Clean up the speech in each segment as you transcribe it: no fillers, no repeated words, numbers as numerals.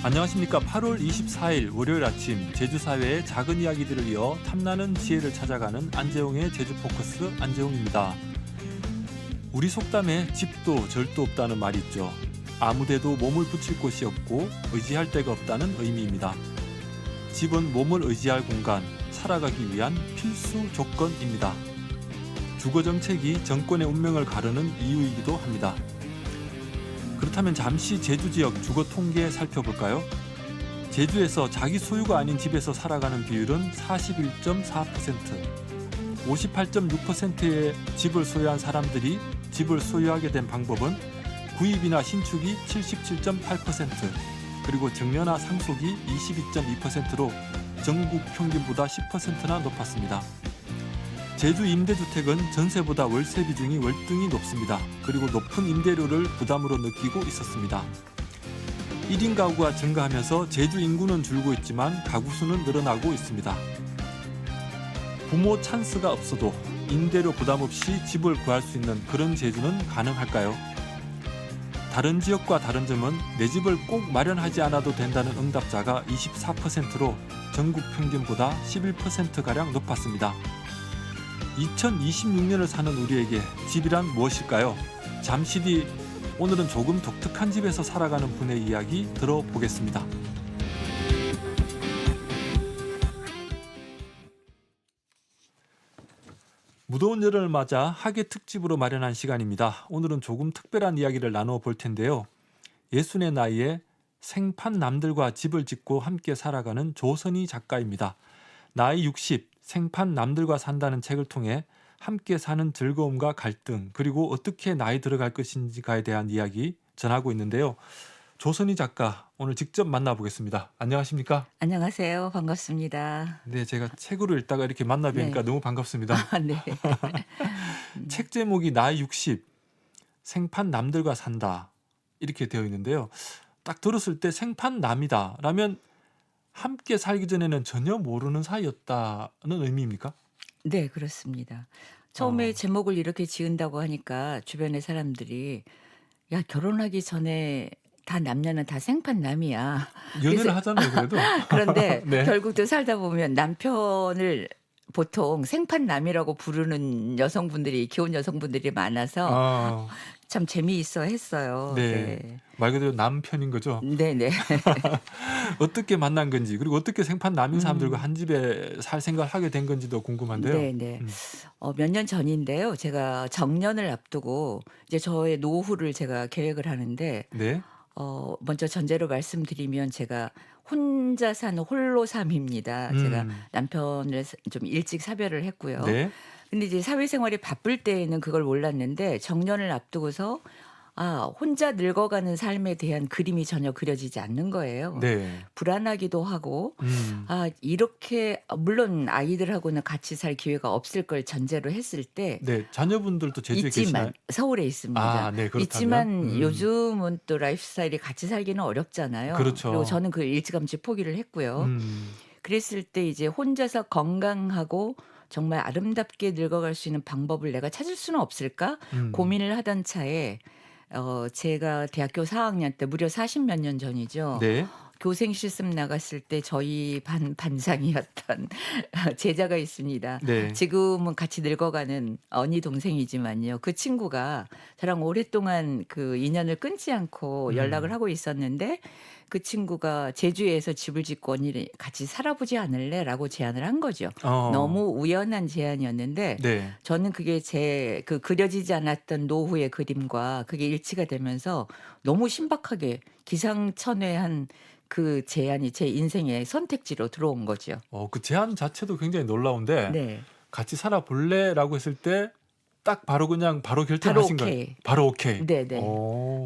안녕하십니까. 8월 24일 월요일 아침 제주사회의 작은 이야기들을 이어 탐나는 지혜를 찾아가는 안재홍의 제주포커스 안재홍입니다. 우리 속담에 집도 절도 없다는 말이 있죠. 아무데도 몸을 붙일 곳이 없고 의지할 데가 없다는 의미입니다. 집은 몸을 의지할 공간, 살아가기 위한 필수 조건입니다. 주거정책이 정권의 운명을 가르는 이유이기도 합니다. 그렇다면 잠시 제주 지역 주거 통계 살펴볼까요? 제주에서 자기 소유가 아닌 집에서 살아가는 비율은 41.4%, 58.6%의 집을 소유한 사람들이 집을 소유하게 된 방법은 구입이나 신축이 77.8%, 그리고 정려나 상속이 22.2%로 전국 평균보다 10%나 높았습니다. 제주 임대주택은 전세보다 월세 비중이 월등히 높습니다. 그리고 높은 임대료를 부담으로 느끼고 있었습니다. 1인 가구가 증가하면서 제주 인구는 줄고 있지만 가구 수는 늘어나고 있습니다. 부모 찬스가 없어도 임대료 부담 없이 집을 구할 수 있는 그런 제주는 가능할까요? 다른 지역과 다른 점은 내 집을 꼭 마련하지 않아도 된다는 응답자가 24%로 전국 평균보다 11%가량 높았습니다. 2026년을 사는 우리에게 집이란 무엇일까요? 잠시 뒤 오늘은 조금 독특한 집에서 살아가는 분의 이야기 들어보겠습니다. 무더운 여름을 맞아 학예 특집으로 마련한 시간입니다. 오늘은 조금 특별한 이야기를 나누어 볼 텐데요. 60의 나이에 생판 남들과 집을 짓고 함께 살아가는 조선희 작가입니다. 나이 60, 생판 남들과 산다는 책을 통해 함께 사는 즐거움과 갈등, 그리고 어떻게 나이 들어갈 것인지에 대한 이야기 전하고 있는데요. 조선희 작가 오늘 직접 만나보겠습니다. 안녕하십니까? 안녕하세요. 반갑습니다. 네, 제가 책으로 읽다가 이렇게 만나 뵈니까 네. 너무 반갑습니다. 네. 책 제목이 나이 60, 생판 남들과 산다 이렇게 되어 있는데요. 딱 들었을 때 생판 남이다 라면 함께 살기 전에는 전혀 모르는 사이였다는 의미입니까? 네, 그렇습니다. 처음에 어, 제목을 이렇게 지은다고 하니까 주변의 사람들이 야, 결혼하기 전에 다 남녀는 다 생판남이야. 그래서 연애를 하잖아요, 그래도. 그런데 네. 결국 또 살다 보면 남편을 보통 생판남이라고 부르는 여성분들이 귀여운 여성분들이 많아서 아, 참 재미있어 했어요. 네. 네. 말 그대로 남편인 거죠. 네네. 어떻게 만난 건지, 그리고 어떻게 생판 남인 사람들과 음. 한 집에 살 생각을 하게 된 건지도 궁금한데요. 네네. 음. 몇 년 전인데요. 제가 정년을 앞두고 이제 저의 노후를 제가 계획을 하는데 네. 먼저 전제로 말씀드리면 제가 혼자 사는 홀로삼입니다. 제가 음. 남편을 좀 일찍 사별을 했고요. 네. 근데 이제 사회생활이 바쁠 때에는 그걸 몰랐는데 정년을 앞두고서 혼자 늙어가는 삶에 대한 그림이 전혀 그려지지 않는 거예요. 네. 불안하기도 하고 음. 이렇게 물론 아이들하고는 같이 살 기회가 없을 걸 전제로 했을 때 네. 자녀분들도 제주에 있지만 계시나요? 서울에 있습니다. 아, 네. 그렇다면. 있지만 요즘은 또 라이프 스타일이 같이 살기는 어렵잖아요. 그리고 그렇죠. 저는 그 일찌감치 포기를 했고요. 음. 그랬을 때 이제 혼자서 건강하고 정말 아름답게 늙어갈 수 있는 방법을 내가 찾을 수는 없을까 음. 고민을 하던 차에 제가 대학교 4학년 때 무려 40 몇 년 전이죠. 네. 교생 실습 나갔을 때 저희 반상이었던 제자가 있습니다. 네. 지금은 같이 늙어가는 언니 동생이지만요. 그 친구가 저랑 오랫동안 그 인연을 끊지 않고 연락을 음. 하고 있었는데 그 친구가 제주에서 집을 짓고 언니를 같이 살아보지 않을래라고 제안을 한 거죠. 어. 너무 우연한 제안이었는데 네. 저는 그게 제 그 그려지지 않았던 노후의 그림과 그게 일치가 되면서 너무 신박하게 기상천외한 그 제안이 제 인생의 선택지로 들어온 거죠. 그 제안 자체도 굉장히 놀라운데 네. 같이 살아 볼래라고 했을 때 딱 바로 그냥 바로 바로 결정하신 거예요. 오케이. 바로 오케이. 네네. 어.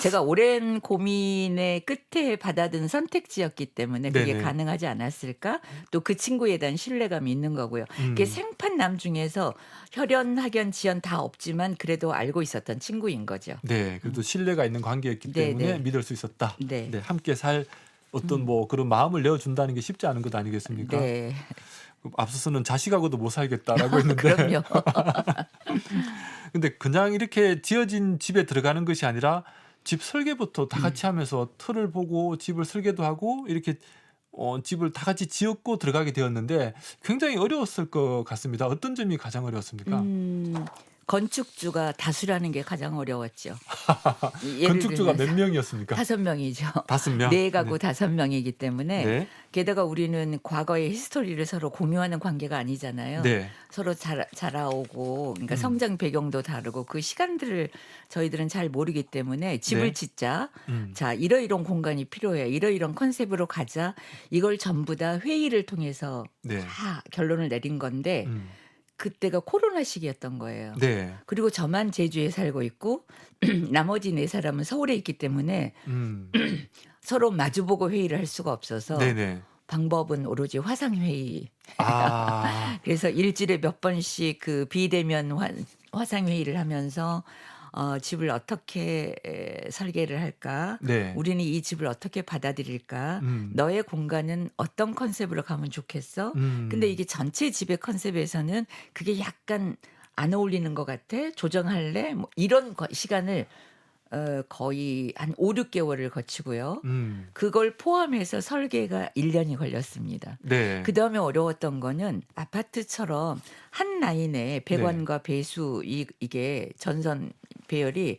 제가 오랜 고민의 끝에 받아든 선택지였기 때문에 그게 네네. 가능하지 않았을까? 또 그 친구에 대한 신뢰감이 있는 거고요. 이게 음. 생판남 중에서 혈연, 학연, 지연 다 없지만 그래도 알고 있었던 친구인 거죠. 네. 그래도 신뢰가 있는 관계였기 때문에 네네. 믿을 수 있었다. 네. 네. 함께 살 어떤 음. 뭐 그런 마음을 내어 준다는 게 쉽지 않은 것 아니겠습니까? 네. 앞서서는 자식하고도 못 살겠다라고 했는데 그럼요. 근데 그냥 이렇게 지어진 집에 들어가는 것이 아니라 집 설계부터 다 음. 같이 하면서 틀을 보고 집을 설계도 하고 이렇게 집을 다 같이 지었고 들어가게 되었는데 굉장히 어려웠을 것 같습니다. 어떤 점이 가장 어려웠습니까? 음. 건축주가 다수라는 게 가장 어려웠죠. 예를 건축주가 몇 들면서 명이었습니까? 5명이죠. 5명. 네 네. 가구 5명이기 때문에 네. 게다가 우리는 과거의 히스토리를 서로 공유하는 관계가 아니잖아요. 네. 서로 자라오고 그러니까 음. 성장 배경도 다르고 그 시간들을 저희들은 잘 모르기 때문에 집을 네. 짓자. 음. 자, 이러이러한 공간이 필요해. 이러이러한 컨셉으로 가자. 이걸 전부 다 회의를 통해서 네. 다 결론을 내린 건데 음. 그때가 코로나 시기였던 거예요. 네. 그리고 저만 제주에 살고 있고 나머지 4사람은 서울에 있기 때문에 음. 서로 마주보고 회의를 할 수가 없어서 네네. 방법은 오로지 화상회의. 아. 그래서 일주일에 몇 번씩 그 비대면 화상회의를 하면서 집을 어떻게 설계를 할까? 네. 우리는 이 집을 어떻게 받아들일까? 음. 너의 공간은 어떤 컨셉으로 가면 좋겠어? 근데 이게 전체 집의 컨셉에서는 그게 약간 안 어울리는 것 같아. 조정할래? 뭐 이런 시간을 거의 한 5-6개월을 거치고요. 음. 그걸 포함해서 설계가 1년이 걸렸습니다. 네. 그다음에 어려웠던 거는 아파트처럼 한 라인에 배관과 배수 이게 전선 배열이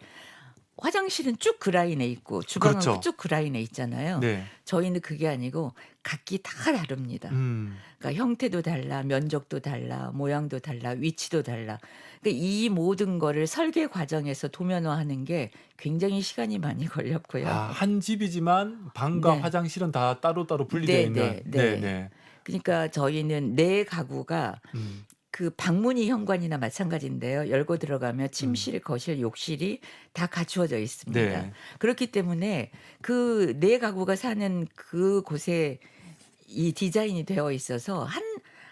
화장실은 쭉 그 라인에 있고 주방은 그렇죠. 쭉 그 라인에 있잖아요. 네. 저희는 그게 아니고 각기 다 다릅니다. 그러니까 형태도 달라, 면적도 달라, 모양도 달라, 위치도 달라. 그러니까 이 모든 거를 설계 과정에서 도면화하는 게 굉장히 시간이 많이 걸렸고요. 아, 한 집이지만 방과 네. 화장실은 다 따로따로 분리되어 네, 있는. 네. 네. 그러니까 저희는 4가구가 음. 그 방문이 현관이나 마찬가지인데요. 열고 들어가면 침실, 거실, 욕실이 다 갖추어져 있습니다. 네. 그렇기 때문에 그 4가구가 사는 그곳에 이 디자인이 되어 있어서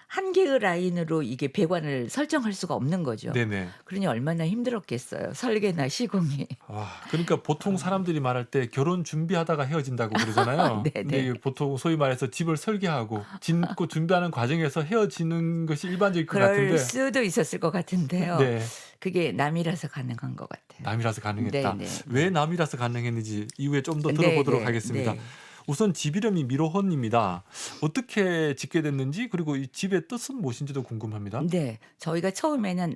한 개의 라인으로 이게 배관을 설정할 수가 없는 거죠. 네네. 그러니 얼마나 힘들었겠어요. 설계나 시공이. 와, 그러니까 보통 사람들이 말할 때 결혼 준비하다가 헤어진다고 그러잖아요. 네네. 근데 이게 보통 소위 말해서 집을 설계하고 짓고 준비하는 과정에서 헤어지는 것이 일반적일 것 그럴 같은데. 수도 있었을 것 같은데요. 네. 그게 남이라서 가능한 것 같아요. 남이라서 가능했다. 네네. 왜 남이라서 가능했는지 이후에 좀 더 들어보도록 네네. 하겠습니다. 네. 우선 집 이름이 미로헌입니다. 어떻게 짓게 됐는지 그리고 이 집의 뜻은 무엇인지도 궁금합니다. 네. 저희가 처음에는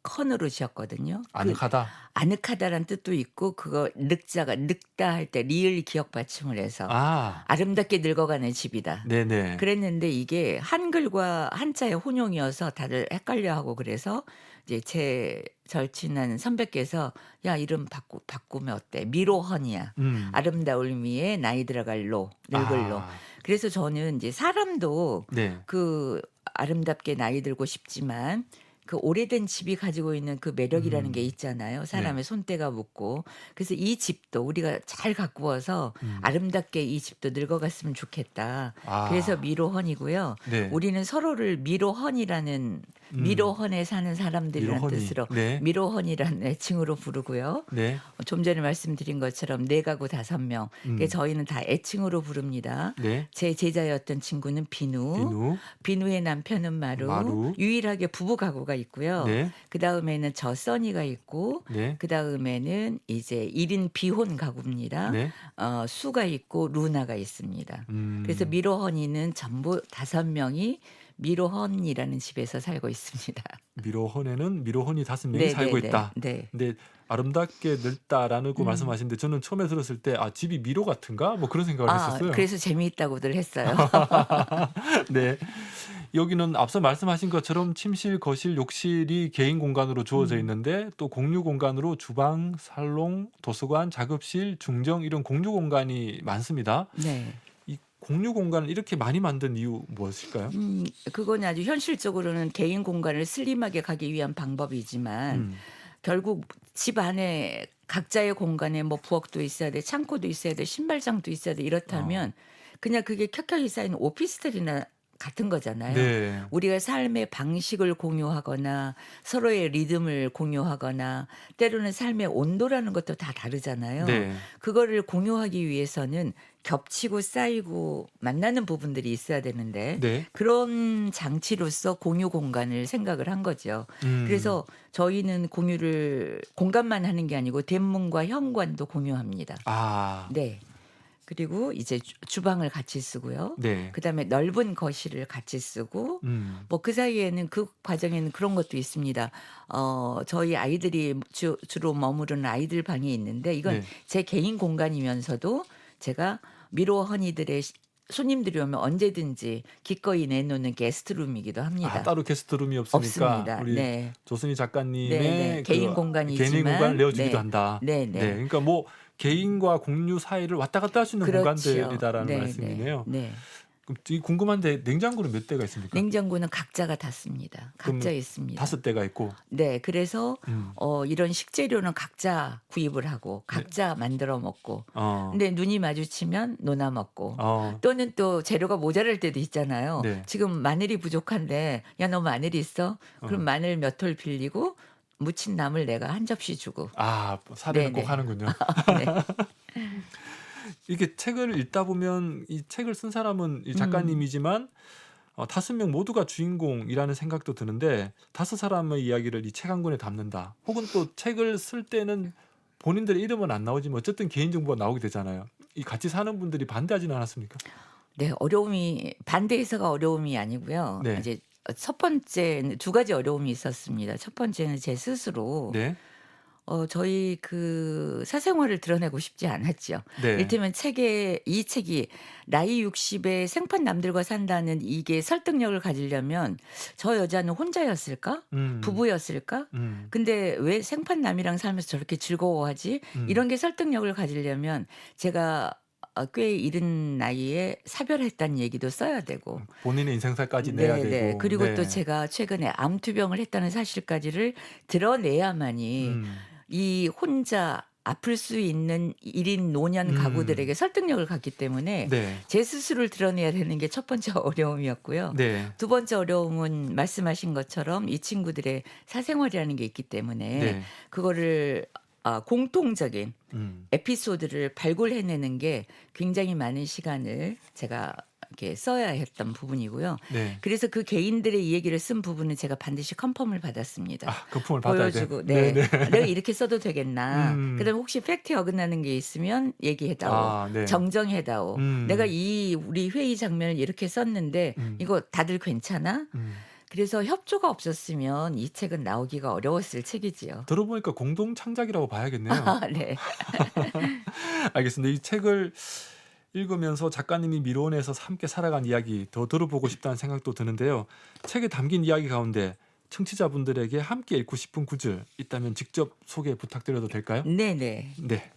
아늑헌으로 지었거든요. 그 아늑하다. 아늑하다라는 뜻도 있고 그거 늑자가 늙다 할 때 리을 기억 받침을 해서 아, 아름답게 늙어가는 집이다. 네네. 그랬는데 이게 한글과 한자의 혼용이어서 다들 헷갈려하고 그래서 이제 제 절친한 선배께서 야 이름 바꾸면 어때? 미로헌이야. 아름다울 미에 나이 들어갈 로 늙을 로. 아, 그래서 저는 이제 사람도 네. 그 아름답게 나이 들고 싶지만 그 오래된 집이 가지고 있는 그 매력이라는 게 음. 있잖아요. 사람의 손때가 묻고. 그래서 이 집도 우리가 잘 가꾸어서 아름답게 이 집도 늙어갔으면 좋겠다. 아, 그래서 미로헌이고요. 네. 우리는 서로를 미로헌이라는 미로헌에 사는 사람들이라는 미로헌이. 뜻으로 네. 미로헌이라는 애칭으로 부르고요. 네. 좀 전에 말씀드린 것처럼 4가구 5명. 그러니까 저희는 다 애칭으로 부릅니다. 네. 제 제자였던 친구는 비누. 비누. 의 남편은 마루. 마루. 유일하게 부부 가구가 있고요. 네. 그다음에는 저 써니가 있고 네. 그다음에는 이제 1인 비혼 가구입니다. 네. 수가 있고 루나가 있습니다. 음. 그래서 미로헌이는 전부 5명이 미로헌이라는 집에서 살고 있습니다. 미로헌에는 미로헌이 5명이 네, 살고 네, 있다. 네. 근데 아름답게 늙다라는 거 말씀하시는데 저는 처음에 들었을 때 아, 집이 미로 같은가? 뭐 그런 생각을 했었어요. 그래서 재미있다고들 했어요. 네. 여기는 앞서 말씀하신 것처럼 침실, 거실, 욕실이 개인 공간으로 주어져 있는데 또 공유 공간으로 주방, 살롱, 도서관, 작업실, 중정 이런 공유 공간이 많습니다. 네. 이 공유 공간을 이렇게 많이 만든 이유 무엇일까요? 그건 아주 현실적으로는 개인 공간을 슬림하게 가기 위한 방법이지만 결국 집 안에 각자의 공간에 뭐 부엌도 있어야 돼, 창고도 있어야 돼, 신발장도 있어야 돼 이렇다면 그냥 그게 켜켜이 쌓인 오피스텔이나 같은 거잖아요. 네. 우리가 삶의 방식을 공유하거나 서로의 리듬을 공유하거나 때로는 삶의 온도라는 것도 다 다르잖아요. 네. 그거를 공유하기 위해서는 겹치고 쌓이고 만나는 부분들이 있어야 되는데 네. 그런 장치로서 공유 공간을 생각을 한 거죠. 음. 그래서 저희는 공유를 공간만 하는 게 아니고 대문과 현관도 공유합니다. 아. 네. 그리고 이제 주방을 같이 쓰고요. 네. 그다음에 넓은 거실을 같이 쓰고 뭐 그 사이에는 그 과정에는 그런 것도 있습니다. 저희 아이들이 주로 머무르는 아이들 방이 있는데 이건 네. 제 개인 공간이면서도 제가 미로 허니들의 손님들이 오면 언제든지 기꺼이 내놓는 게스트룸이기도 아, 합니다. 따로 게스트룸이 없으니까 없습니다. 우리 네. 조순희 네, 작가님의 네. 개인 개인 공간이지만 공간을 내어주기도 네. 한다. 네, 네. 네. 그러니까 뭐 개인과 공유 사이를 왔다 갔다 할 수 있는 그렇지요. 공간들이다라는 네, 네. 말씀이네요. 네. 그럼 궁금한데 냉장고는 몇 대가 있습니까? 냉장고는 각자가 닿습니다. 각자 그럼 있습니다. 5대가 있고. 네, 그래서 음. 이런 식재료는 각자 구입을 하고 각자 만들어 먹고 근데 눈이 마주치면 노나 먹고 또는 또 재료가 모자랄 때도 있잖아요. 네. 지금 마늘이 부족한데 야, 너 마늘 있어? 그럼 마늘 몇 톨 빌리고 무친 나물 내가 한 접시 주고. 아, 사례는 네네. 꼭 하는군요. 네. 이게 책을 읽다 보면 이 책을 쓴 사람은 이 작가님이지만 5명 모두가 주인공이라는 생각도 드는데 5사람의 이야기를 이 책 한 권에 담는다. 혹은 또 책을 쓸 때는 본인들의 이름은 안 나오지만 어쨌든 개인정보가 나오게 되잖아요. 이 같이 사는 분들이 반대하지는 않았습니까? 네, 어려움이 반대해서가 어려움이 아니고요. 네. 이제 첫 번째는 두 가지 어려움이 있었습니다. 첫 번째는 제 스스로 네. 저희 그 사생활을 드러내고 싶지 않았죠. 네. 이를테면 이 책이 나이 60에 생판 남들과 산다는 이게 설득력을 가지려면 저 여자는 혼자였을까? 부부였을까? 근데 왜 생판 남이랑 살면서 저렇게 즐거워하지? 이런 게 설득력을 가지려면 제가 꽤 이른 나이에 사별했다는 얘기도 써야 되고. 본인의 인생사까지 내야 네, 되고. 그리고 네. 또 제가 최근에 암투병을 했다는 사실까지를 드러내야만이 이 혼자 아플 수 있는 1인 노년 가구들에게 설득력을 갖기 때문에 네. 제 스스로를 드러내야 되는 게 첫 번째 어려움이었고요. 네. 두 번째 어려움은 말씀하신 것처럼 이 친구들의 사생활이라는 게 있기 때문에 네. 그거를 공통적인 에피소드를 발굴해내는 게 굉장히 많은 시간을 제가 이렇게 써야 했던 부분이고요. 네. 그래서 그 개인들의 이 얘기를 쓴 부분은 제가 반드시 컨펌을 받았습니다. 아, 거품을 받아야 돼. 보여주고, 네. 네. 내가 이렇게 써도 되겠나. 그다음에 혹시 팩트에 어긋나는 게 있으면 얘기해다오. 아, 네. 정정해다오. 내가 우리 회의 장면을 이렇게 썼는데 이거 다들 괜찮아? 그래서 협조가 없었으면 이 책은 나오기가 어려웠을 책이지요. 들어보니까 공동 창작이라고 봐야겠네요. 네. 알겠습니다. 이 책을 읽으면서 작가님이 미로원에서 함께 살아간 이야기 더 들어보고 싶다는 생각도 드는데요. 책에 담긴 이야기 가운데 청취자분들에게 함께 읽고 싶은 구절 있다면 직접 소개 부탁드려도 될까요? 네네. 네.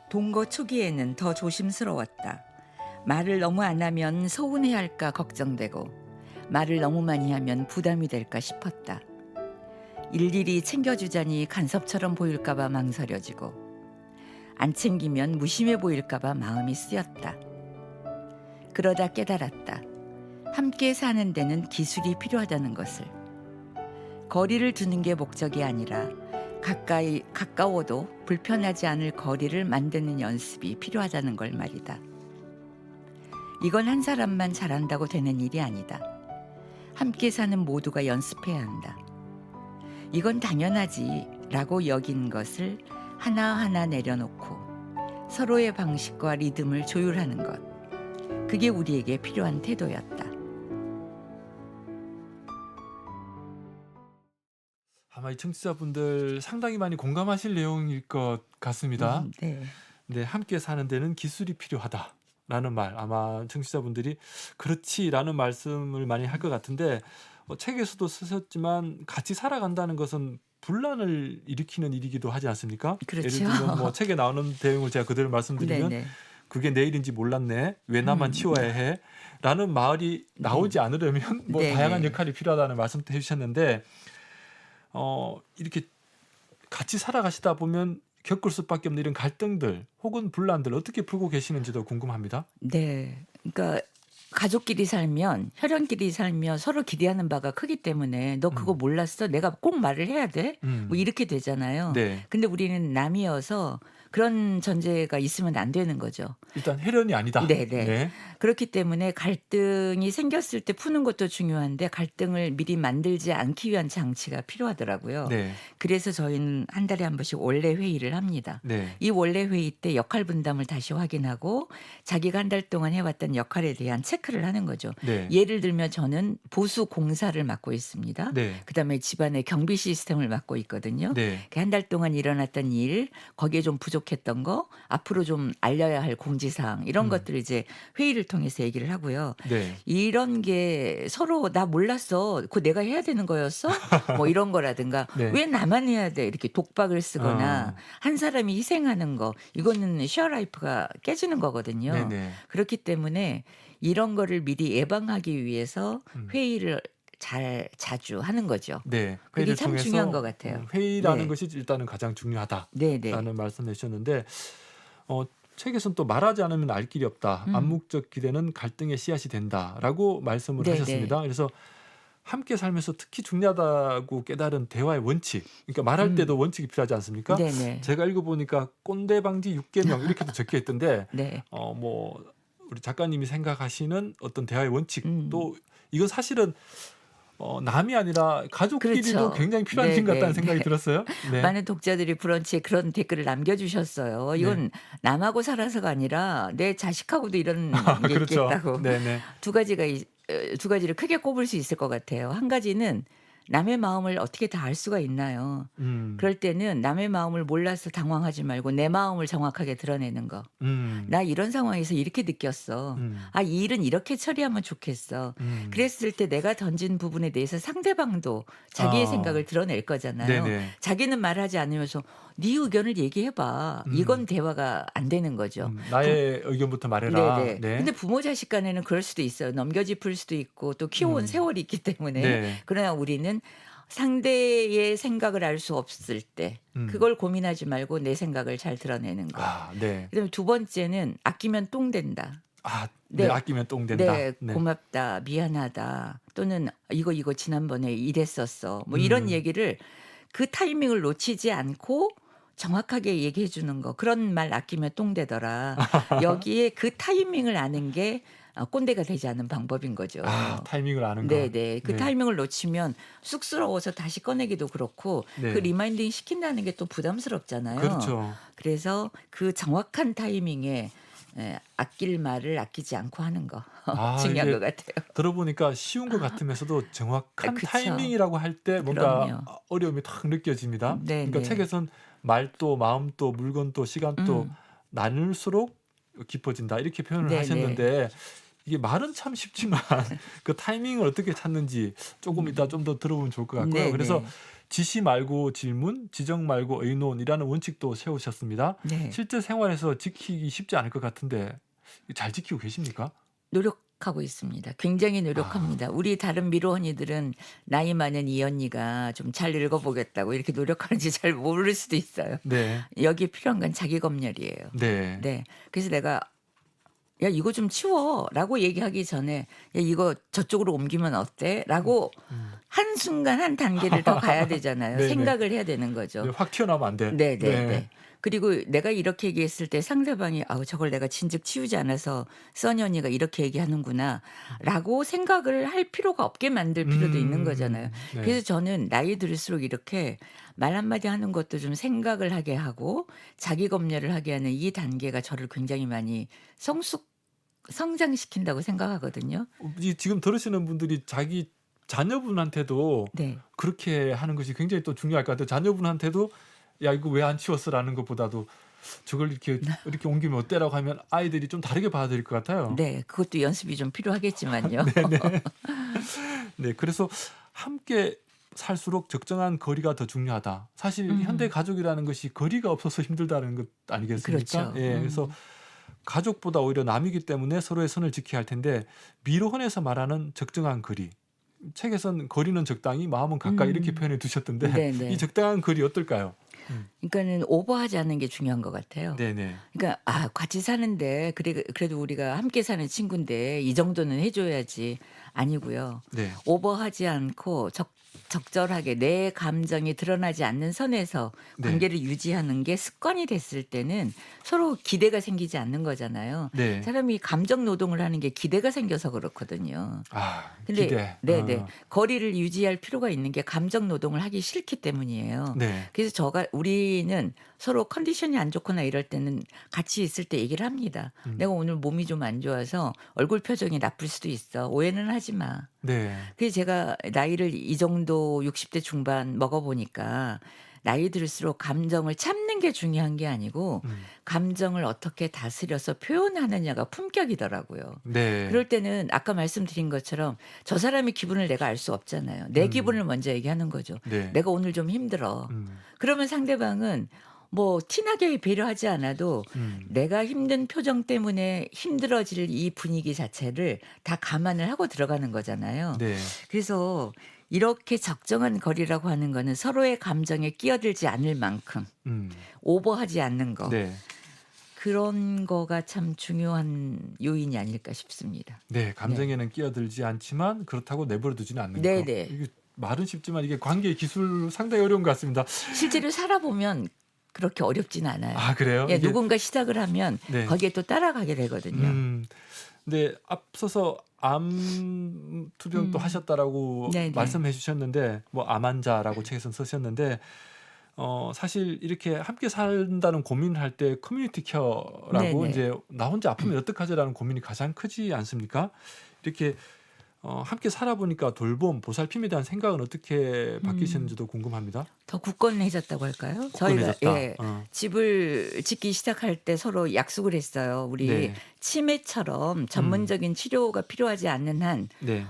동거 초기에는 더 조심스러웠다. 말을 너무 안 하면 서운해할까 걱정되고 말을 너무 많이 하면 부담이 될까 싶었다. 일일이 챙겨주자니 간섭처럼 보일까봐 망설여지고 안 챙기면 무심해 보일까봐 마음이 쓰였다. 그러다 깨달았다. 함께 사는 데는 기술이 필요하다는 것을. 거리를 두는 게 목적이 아니라 가까워도 불편하지 않을 거리를 만드는 연습이 필요하다는 걸 말이다. 이건 한 사람만 잘한다고 되는 일이 아니다. 함께 사는 모두가 연습해야 한다. 이건 당연하지 라고 여긴 것을 하나하나 내려놓고 서로의 방식과 리듬을 조율하는 것. 그게 우리에게 필요한 태도였다. 아마 이 청취자분들 상당히 많이 공감하실 내용일 것 같습니다. 네. 네, 함께 사는 데는 기술이 필요하다라는 말, 아마 청취자분들이 그렇지라는 말씀을 많이 할 것 같은데 책에서도 쓰셨지만 같이 살아간다는 것은 분란을 일으키는 일이기도 하지 않습니까? 그렇죠. 예를 들면 뭐 책에 나오는 내용을 제가 그대로 말씀드리면 네네. 그게 내일인지 몰랐네. 왜 나만 치워야 해? 라는 말이 나오지 않으려면 뭐 네네. 다양한 역할이 필요하다는 말씀도 해주셨는데 이렇게 같이 살아가시다 보면 겪을 수밖에 없는 이런 갈등들 혹은 분란들 어떻게 풀고 계시는지도 궁금합니다. 네. 그러니까 가족끼리 살면 혈연끼리 살면 서로 기대하는 바가 크기 때문에 "너 그거 음. 몰랐어? 내가 꼭 말을 해야 돼?" 뭐 음. 이렇게 되잖아요. 네. 근데 우리는 남이어서 그런 전제가 있으면 안 되는 거죠. 일단 혈연이 아니다. 네네. 네. 그렇기 때문에 갈등이 생겼을 때 푸는 것도 중요한데 갈등을 미리 만들지 않기 위한 장치가 필요하더라고요. 네. 그래서 저희는 한 달에 한 번씩 원래 회의를 합니다. 네. 이 원래 회의 때 역할 분담을 다시 확인하고 자기가 한 달 동안 해왔던 역할에 대한 체크를 하는 거죠. 네. 예를 들면 저는 보수 공사를 맡고 있습니다. 네. 그다음에 집안의 경비 시스템을 맡고 있거든요. 네. 한 달 동안 일어났던 일, 거기에 좀 부족했던 거, 앞으로 좀 알려야 할 공지사항 이런 것들을 이제 회의를 통해서 얘기를 하고요. 네. 이런 게 서로 "나 몰랐어. 그거 내가 해야 되는 거였어?" 뭐 이런 거라든가 네. "왜 나만 해야 돼?" 이렇게 독박을 쓰거나 한 사람이 희생하는 거 이거는 쉐어 라이프가 깨지는 거거든요. 네네. 그렇기 때문에 이런 거를 미리 예방하기 위해서 회의를 자주 하는 거죠. 네. 그게 회의를 참 통해서 중요한 것 같아요. 회의라는 네. 것이 일단은 가장 중요하다라는 네네. 말씀해 주셨는데 책에서는 또 말하지 않으면 알 길이 없다. 암묵적 기대는 갈등의 씨앗이 된다라고 말씀을 네네. 하셨습니다. 그래서 함께 살면서 특히 중요하다고 깨달은 대화의 원칙. 그러니까 말할 때도 원칙이 필요하지 않습니까? 네네. 제가 읽어보니까 꼰대 방지 6계명 이렇게도 적혀 있던데 네. 뭐 우리 작가님이 생각하시는 어떤 대화의 원칙 또 이건 사실은 남이 아니라 가족끼리도 그렇죠. 굉장히 필요한 것 같다는 네네. 생각이 들었어요. 네. 많은 독자들이 브런치에 그런 댓글을 남겨주셨어요. 이건 남하고 살아서가 아니라 내 자식하고도 이런 게 그렇죠. 있겠다고. 네네. 두 가지를 크게 꼽을 수 있을 것 같아요. 한 가지는 남의 마음을 어떻게 다 알 수가 있나요? 그럴 때는 남의 마음을 몰라서 당황하지 말고 내 마음을 정확하게 드러내는 거. 나 이런 상황에서 이렇게 느꼈어. 이 일은 이렇게 처리하면 좋겠어. 그랬을 때 내가 던진 부분에 대해서 상대방도 자기의 생각을 드러낼 거잖아요. 네네. 자기는 말하지 않으면서 네 의견을 얘기해봐. 이건 대화가 안 되는 거죠. 나의 의견부터 말해라. 네네. 네. 근데 부모 자식 간에는 그럴 수도 있어요. 넘겨짚을 수도 있고 또 키워온 세월이 있기 때문에. 네. 그러나 우리는 상대의 생각을 알 수 없을 때 그걸 고민하지 말고 내 생각을 잘 드러내는 거. 네. 그다음에 두 번째는 아끼면 똥 된다. 네. 네. 아끼면 똥 된다. 네, 고맙다, 미안하다, 또는 이거 지난번에 이랬었어. 뭐 이런 얘기를 그 타이밍을 놓치지 않고 정확하게 얘기해 주는 거. 그런 말 아끼면 똥 되더라. 여기에 그 타이밍을 아는 게 꼰대가 되지 않는 방법인 거죠. 타이밍을 아는 거. 네네. 그 네. 타이밍을 놓치면 쑥스러워서 다시 꺼내기도 그렇고 네. 그 리마인딩 시킨다는 게 또 부담스럽잖아요. 그렇죠. 그래서 그 정확한 타이밍에 아낄 말을 아끼지 않고 하는 거 중요한 이게 것 같아요. 들어보니까 쉬운 것 같으면서도 정확한 그쵸. 타이밍이라고 할 때 뭔가 그럼요. 어려움이 탁 느껴집니다. 네네. 그러니까 책에선 말도 마음도 물건도 시간도 나눌수록 깊어진다 이렇게 표현을 네네. 하셨는데 이게 말은 참 쉽지만 그 타이밍을 어떻게 찾는지 조금 이따 좀 더 들어보면 좋을 것 같고요. 네네. 그래서 지시 말고 질문, 지적 말고 의논이라는 원칙도 세우셨습니다. 네. 실제 생활에서 지키기 쉽지 않을 것 같은데 잘 지키고 계십니까? 노력하고 있습니다. 굉장히 노력합니다. 우리 다른 미로 언니들은 나이 많은 이 언니가 좀 잘 읽어보겠다고 이렇게 노력하는지 잘 모를 수도 있어요. 네. 여기 필요한 건 자기 검열이에요. 네. 네. 그래서 내가 야 이거 좀 치워라고 얘기하기 전에 야 이거 저쪽으로 옮기면 어때?라고 한순간 한 단계를 더 가야 되잖아요. 네네. 생각을 해야 되는 거죠. 네, 확 튀어나오면 안 돼. 네네네. 그리고 내가 이렇게 얘기했을 때 상대방이 저걸 내가 진즉 치우지 않아서 써니 언니가 이렇게 얘기하는구나라고 생각을 할 필요가 없게 만들 필요도 있는 거잖아요. 네. 그래서 저는 나이 들수록 이렇게 말 한마디 하는 것도 좀 생각을 하게 하고 자기 검열을 하게 하는 이 단계가 저를 굉장히 많이 성장시킨다고 생각하거든요. 지금 들으시는 분들이 자기 자녀분한테도 네. 그렇게 하는 것이 굉장히 또 중요할 것 같아요. 자녀분한테도 야 이거 왜 안 치웠어라는 것보다도 저걸 이렇게 옮기면 어때라고 하면 아이들이 좀 다르게 받아들일 것 같아요. 네. 그것도 연습이 좀 필요하겠지만요. 네, 그래서 함께 살수록 적정한 거리가 더 중요하다. 사실 현대 가족이라는 것이 거리가 없어서 힘들다는 것 아니겠습니까? 그렇죠. 예, 그래서 가족보다 오히려 남이기 때문에 서로의 선을 지켜야 할 텐데 미로헌에서 말하는 적정한 거리 책에선 거리는 적당히 마음은 가까이 이렇게 음. 표현해 두셨던데 이 네네. 적당한 거리 어떨까요? 그러니까는 오버하지 않는 게 중요한 것 같아요. 네네. 그러니까 같이 사는데 그래도 우리가 함께 사는 친군데 이 정도는 해 줘야지. 아니고요. 네. 오버하지 않고 적절하게 내 감정이 드러나지 않는 선에서 네. 관계를 유지하는 게 습관이 됐을 때는 서로 기대가 생기지 않는 거잖아요. 네. 사람이 감정 노동을 하는 게 기대가 생겨서 그렇거든요. 아, 근데 기대. 네네. 거리를 유지할 필요가 있는 게 감정 노동을 하기 싫기 때문이에요. 네. 그래서 우리는 서로 컨디션이 안 좋거나 이럴 때는 같이 있을 때 얘기를 합니다. 음. "내가 오늘 몸이 좀 안 좋아서 얼굴 표정이 나쁠 수도 있어. 오해는 하지 마." 네. 그래서 제가 나이를 이 정도 60대 중반 먹어 보니까 나이 들수록 감정을 참는 게 중요한 게 아니고 음. 감정을 어떻게 다스려서 표현하느냐가 품격이더라고요. 네. 그럴 때는 아까 말씀드린 것처럼 저 사람의 기분을 내가 알 수 없잖아요. 내 기분을 먼저 얘기하는 거죠. 네. "내가 오늘 좀 힘들어." 음. 그러면 상대방은 뭐 티나게 배려하지 않아도 음. 내가 힘든 표정 때문에 힘들어질 이 분위기 자체를 다 감안을 하고 들어가는 거잖아요. 네. 그래서 이렇게 적정한 거리라고 하는 거는 서로의 감정에 끼어들지 않을 만큼 음. 오버하지 않는 거. 네. 그런 거가 참 중요한 요인이 아닐까 싶습니다. 네. 감정에는 끼어들지 않지만 그렇다고 내버려 두지는 않는 거. 네네. 이게 말은 쉽지만 이게 관계 기술 상당히 어려운 것 같습니다. 실제로 살아보면 그렇게 어렵진 않아요. 아, 그래요? 예, 이게 누군가 시작을 하면 네. 거기에 또 따라가게 되거든요. 근데 앞서서 암 투병 또 하셨다라고 네네. 말씀해 주셨는데 뭐 암 환자라고 책에서 쓰셨는데 사실 이렇게 함께 산다는 고민을 할 때 커뮤니티 케어라고 네네. 이제 나 혼자 아프면 어떡하지라는 고민이 가장 크지 않습니까? 이렇게 함께 살아보니까 돌봄, 보살핌에 대한 생각은 어떻게 바뀌셨는지도 궁금합니다. 더 굳건해졌다고 할까요? 저희가 굳건해졌다. 집을 짓기 시작할 때 서로 약속을 했어요. 우리 네. 치매처럼 전문적인 치료가 필요하지 않는 한 네.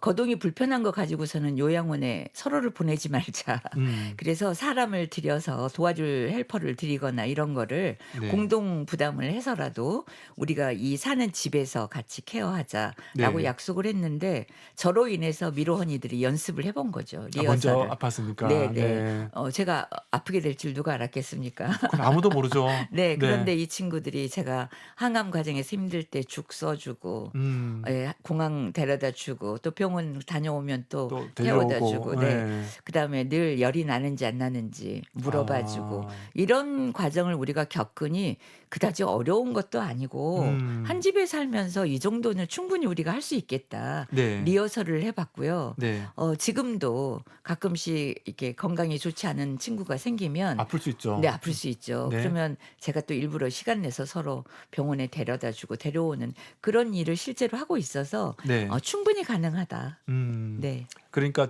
거동이 불편한 거 가지고서는 요양원에 서로를 보내지 말자. 음. 그래서 사람을 들여서 도와줄 헬퍼를 들이거나 이런 거를 네. 공동 부담을 해서라도 우리가 이 사는 집에서 같이 케어하자라고 네. 약속을 했는데 저로 인해서 미로허니들이 연습을 해본 거죠. 먼저 리허설을. 아팠습니까? 네네. 네. 제가 아프게 될 줄 누가 알았겠습니까? 그건 아무도 모르죠. 네. 그런데 이 친구들이 제가 항암 과정에서 힘들 때 죽 써주고 음. 공항 데려다 주고 또 병원 다녀오면 또 또 태워다 데려오고. 주고 네. 네. 그다음에 늘 열이 나는지 안 나는지 물어봐 주고 아. 이런 과정을 우리가 겪으니 그다지 어려운 것도 아니고 한 집에 살면서 이 정도는 충분히 우리가 할 수 있겠다. 네. 리허설을 해 봤고요. 네. 지금도 가끔씩 이렇게 건강이 좋지 않은 친구가 생기면 아플 수 있죠. 네, 아플 수 있죠. 네. 그러면 제가 또 일부러 시간 내서 서로 병원에 데려다 주고 데려오는 그런 일을 실제로 하고 있어서 네. 충분히 가능하다. 음. 네. 그러니까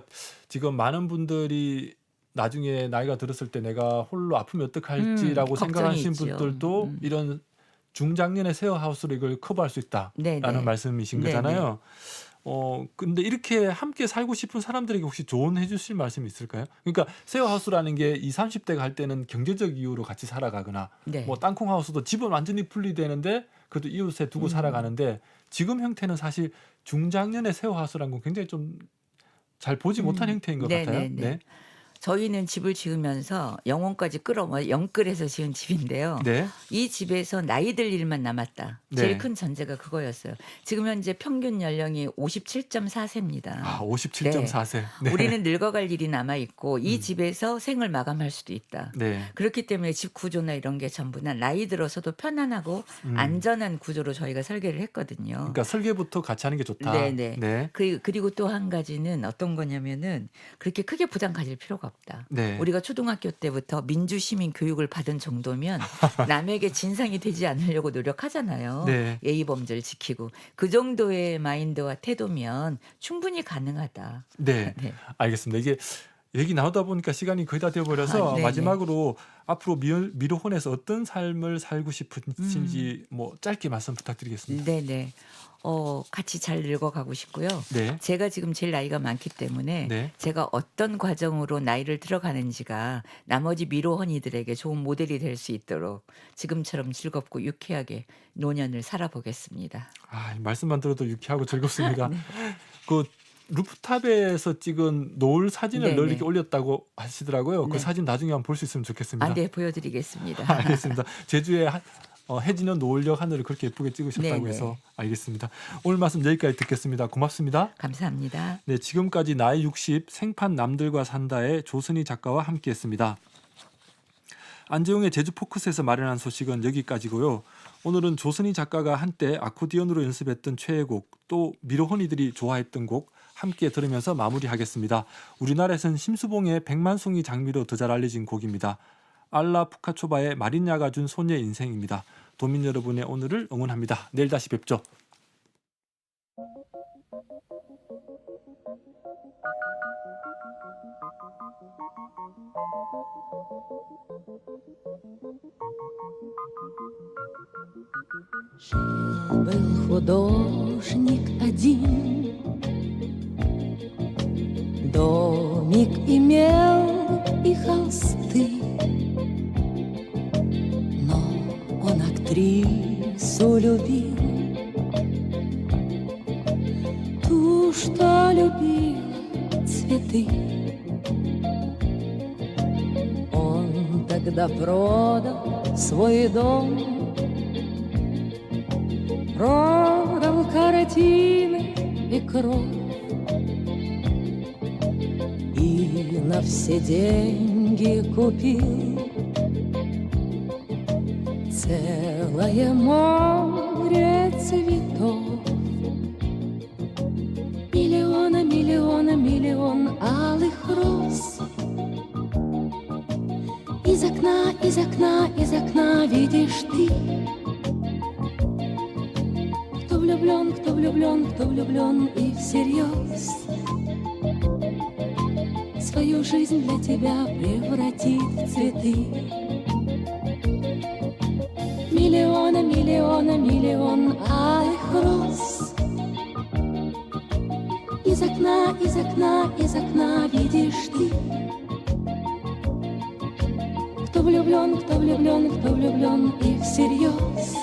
지금 많은 분들이 나중에 나이가 들었을 때 내가 홀로 아프면 어떡할지라고 걱정이 생각하시는 있죠. 분들도 이런 중장년의 쉐어하우스로 이걸 커버할 수 있다라는 네네. 말씀이신 네네. 거잖아요. 근데 이렇게 함께 살고 싶은 사람들에게 혹시 조언해 주실 말씀이 있을까요? 그러니까 쉐어하우스라는 게 20, 30대가 할 때는 경제적 이유로 같이 살아가거나 네. 뭐 땅콩하우스도 집은 완전히 분리되는데 그래도 이웃에 두고 살아가는데 지금 형태는 사실 중장년의 쉐어하우스라는 건 굉장히 좀 잘 보지 못한 형태인 것 같아요. 네네네. 네. 저희는 집을 지으면서 영혼까지 영끌해서 지은 집인데요. 네. 이 집에서 나이 들 일만 남았다. 네. 제일 큰 전제가 그거였어요. 지금 현재 평균 연령이 57.4세입니다. 아, 57.4세. 네. 우리는 늙어갈 일이 남아 있고 이 집에서 생을 마감할 수도 있다. 네. 그렇기 때문에 집 구조나 이런 게 전부 다 나이 들어서도 편안하고 안전한 구조로 저희가 설계를 했거든요. 그러니까 설계부터 같이 하는 게 좋다. 네네. 네. 그리고 또 한 가지는 어떤 거냐면은 그렇게 크게 부담 가질 필요가 없다. 네. 우리가 초등학교 때부터 민주시민 교육을 받은 정도면 남에게 진상이 되지 않으려고 노력하잖아요. 네. 예의 범죄를 지키고 그 정도의 마인드와 태도면 충분히 가능하다. 네. 네. 알겠습니다. 이게 얘기 나오다 보니까 시간이 거의 다 되어버려서 네네. 마지막으로 앞으로 미로혼에서 어떤 삶을 살고 싶으신지 뭐 짧게 말씀 부탁드리겠습니다. 네네. 같이 잘 늙어가고 싶고요. 네. 제가 지금 제일 나이가 많기 때문에 네. 제가 어떤 과정으로 나이를 들어가는지가 나머지 미로허니들에게 좋은 모델이 될 수 있도록 지금처럼 즐겁고 유쾌하게 노년을 살아보겠습니다. 말씀만 들어도 유쾌하고 즐겁습니다. 그 루프탑에서 찍은 노을 사진을 널리 네네. 올렸다고 하시더라고요. 그 네. 사진 나중에 한번 볼 수 있으면 좋겠습니다. 네, 보여드리겠습니다. 알겠습니다. 제주의 해지는 노을역 하늘을 그렇게 예쁘게 찍으셨다고 네네. 해서 알겠습니다. 오늘 말씀 여기까지 듣겠습니다. 고맙습니다. 감사합니다. 네, 지금까지 나이 60 생판 남들과 산다의 조선희 작가와 함께했습니다. 안재용의 제주 포커스에서 마련한 소식은 여기까지고요. 오늘은 조선희 작가가 한때 아코디언으로 연습했던 최애곡, 또 미로허니들이 좋아했던 곡 함께 들으면서 마무리하겠습니다. 우리나라에서는 심수봉의 백만송이 장미로 더 잘 알려진 곡입니다. 알라 푸카초바의 마린야가 준 소녀의 인생입니다. 도민 여러분의 오늘을 응원합니다. 내일 다시 뵙죠. Был художник один, домик имел и холсты, но он актрису любил, ту, что любила цветы. Он тогда продал свой дом, продал картины и кровь, и на все деньги купил целое море цветов. Миллион алых роз. Из окна видишь ты, кто влюблен и всерьез свою жизнь для тебя превратит в цветы. Миллион алых роз. Из окна видишь ты, кто влюблен и всерьез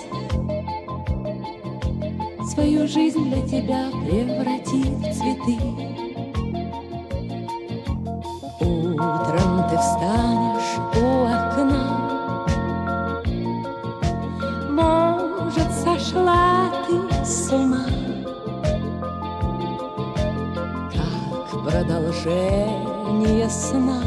свою жизнь для тебя превратит в цветы. Утром ты встанешь у окна, может, сошла ты с ума, как продолжение сна.